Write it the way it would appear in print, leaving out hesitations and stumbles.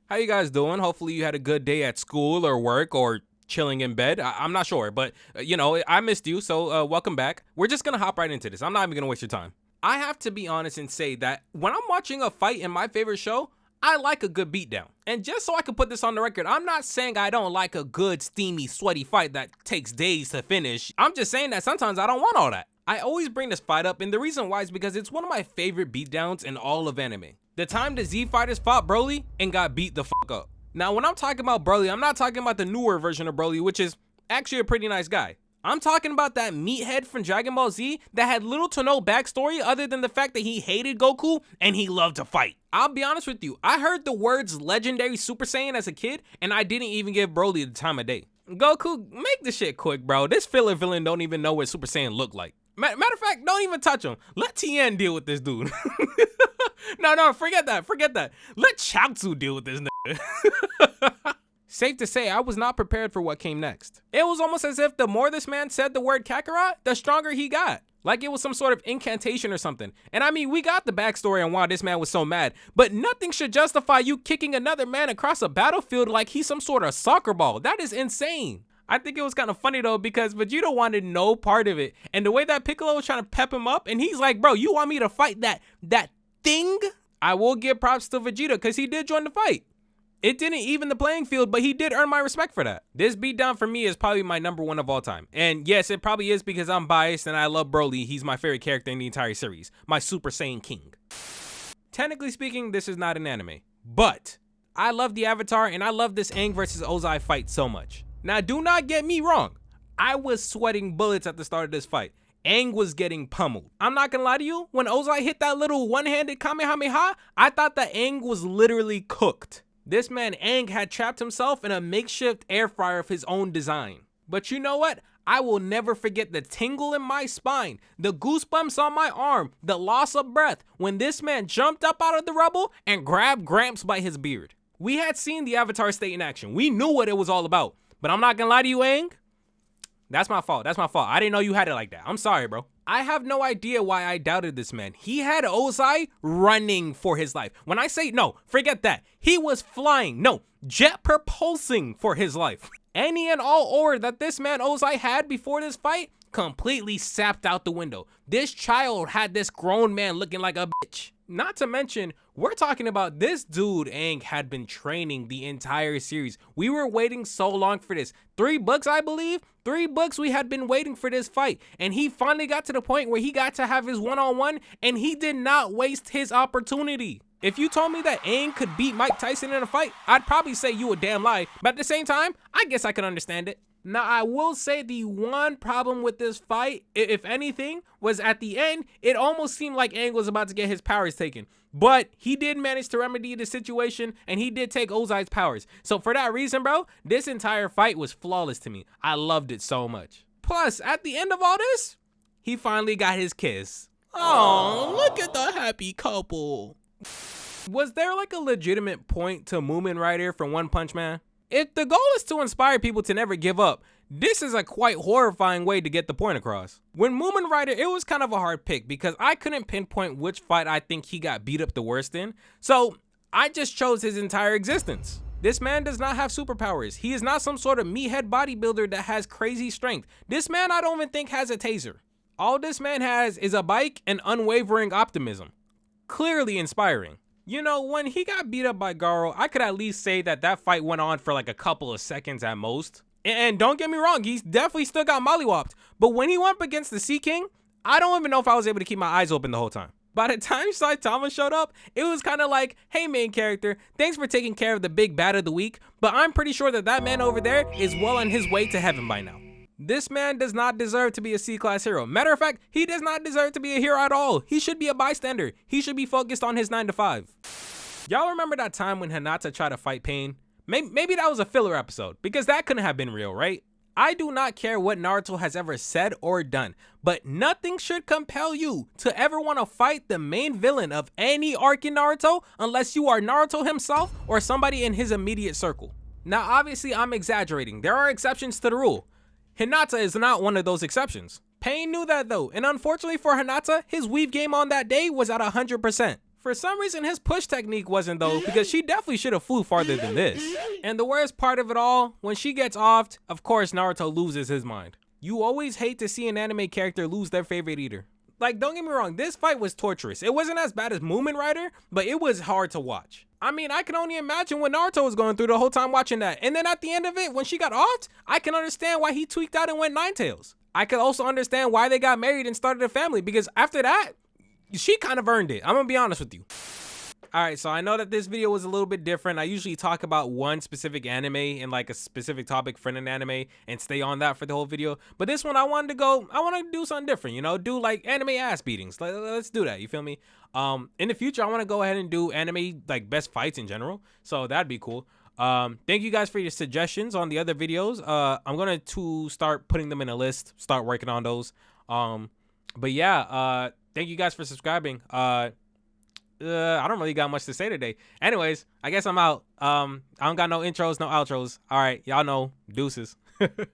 How you guys doing? Hopefully you had a good day at school or work or chilling in bed. I'm not sure, but I missed you, so welcome back. We're just gonna hop right into this. I'm not even gonna waste your time. I have to be honest and say that when I'm watching a fight in my favorite show, I like a good beatdown. And just so I can put this on the record, I'm not saying I don't like a good, steamy, sweaty fight that takes days to finish. I'm just saying that sometimes I don't want all that. I always bring this fight up, and the reason why is because it's one of my favorite beatdowns in all of anime. The time the Z fighters fought Broly and got beat the fuck up. Now, when I'm talking about Broly, I'm not talking about the newer version of Broly, which is actually a pretty nice guy. I'm talking about that meathead from Dragon Ball Z that had little to no backstory other than the fact that he hated Goku and he loved to fight. I'll be honest with you, I heard the words legendary Super Saiyan as a kid and I didn't even give Broly the time of day. Goku, make this shit quick, bro. This filler villain don't even know what Super Saiyan look like. Matter of fact, don't even touch him. Let Tien deal with this dude. No, forget that. Let Chaozu deal with this nigga. Safe to say, I was not prepared for what came next. It was almost as if the more this man said the word Kakarot, the stronger he got. Like it was some sort of incantation or something. And I mean, we got the backstory on why this man was so mad, but nothing should justify you kicking another man across a battlefield like he's some sort of soccer ball. That is insane. I think it was kind of funny though, because Vegeta wanted no part of it. And the way that Piccolo was trying to pep him up, and he's like, bro, you want me to fight that thing? I will give props to Vegeta because he did join the fight. It didn't even the playing field, but he did earn my respect for that. This beatdown for me is probably my #1 of all time. And yes, it probably is because I'm biased and I love Broly. He's my favorite character in the entire series. My Super Saiyan King. Technically speaking, this is not an anime, but I love the Avatar and I love this Aang versus Ozai fight so much. Now, do not get me wrong. I was sweating bullets at the start of this fight. Aang was getting pummeled. I'm not gonna lie to you, when Ozai hit that little one-handed Kamehameha, I thought that Aang was literally cooked. This man Aang had trapped himself in a makeshift air fryer of his own design. But you know what? I will never forget the tingle in my spine, the goosebumps on my arm, the loss of breath when this man jumped up out of the rubble and grabbed Gramps by his beard. We had seen the Avatar state in action. We knew what it was all about. But I'm not gonna lie to you, Aang. That's my fault. I didn't know you had it like that. I'm sorry, bro. I have no idea why I doubted this man. He had Ozai running for his life. When I say no, forget that. He was flying. No, jet propulsing for his life. Any and all aura that this man Ozai had before this fight completely sapped out the window. This child had this grown man looking like a bitch. Not to mention, we're talking about this dude Aang had been training the entire series. We were waiting so long for this. 3 books, I believe. 3 books we had been waiting for this fight. And he finally got to the point where he got to have his one-on-one and he did not waste his opportunity. If you told me that Aang could beat Mike Tyson in a fight, I'd probably say you a damn lie. But at the same time, I guess I can understand it. Now, I will say the one problem with this fight, if anything, was at the end, it almost seemed like Aang was about to get his powers taken. But he did manage to remedy the situation, and he did take Ozai's powers. So for that reason, bro, this entire fight was flawless to me. I loved it so much. Plus, at the end of all this, he finally got his kiss. Oh, look at the happy couple. Was there like a legitimate point to Moomin Rider from One Punch Man? If the goal is to inspire people to never give up, this is a quite horrifying way to get the point across. When Moomin Rider, it was kind of a hard pick because I couldn't pinpoint which fight I think he got beat up the worst in. So I just chose his entire existence. This man does not have superpowers. He is not some sort of meathead bodybuilder that has crazy strength. This man I don't even think has a taser. All this man has is a bike and unwavering optimism. Clearly inspiring. You know, when he got beat up by Garo, I could at least say that fight went on for like a couple of seconds at most. And don't get me wrong, he's definitely still got mollywopped. But when he went up against the Sea King, I don't even know if I was able to keep my eyes open the whole time. By the time Saitama showed up, it was kind of like, hey main character, thanks for taking care of the big bad of the week, but I'm pretty sure that man over there is well on his way to heaven by now. This man does not deserve to be a C-class hero. Matter of fact, he does not deserve to be a hero at all. He should be a bystander. He should be focused on his 9 to 5. Y'all remember that time when Hinata tried to fight Pain? Maybe that was a filler episode, because that couldn't have been real, right? I do not care what Naruto has ever said or done, but nothing should compel you to ever want to fight the main villain of any arc in Naruto unless you are Naruto himself or somebody in his immediate circle. Now, obviously, I'm exaggerating. There are exceptions to the rule. Hinata is not one of those exceptions. Pain knew that though, and unfortunately for Hinata, his weave game on that day was at 100%. For some reason, his push technique wasn't though, because she definitely should have flew farther than this. And the worst part of it all, when she gets offed, of course Naruto loses his mind. You always hate to see an anime character lose their favorite eater. Like, don't get me wrong, this fight was torturous. It wasn't as bad as Moomin Rider, but it was hard to watch. I mean, I can only imagine what Naruto was going through the whole time watching that. And then at the end of it, when she got offed, I can understand why he tweaked out and went Nine Tails. I could also understand why they got married and started a family, because after that, she kind of earned it. I'm gonna be honest with you. All right, so I know that this video was a little bit different. I usually talk about one specific anime and like a specific topic for an anime and stay on that for the whole video. But this one I wanted to do something different, you know, do like anime ass beatings. Let's do that, you feel me? In the future, I want to go ahead and do anime like best fights in general. So that'd be cool. Thank you guys for your suggestions on the other videos. I'm going to start putting them in a list, start working on those. But yeah, thank you guys for subscribing. I don't really got much to say today. Anyways, I guess I'm out. I don't got no intros, no outros. All right, y'all know. Deuces.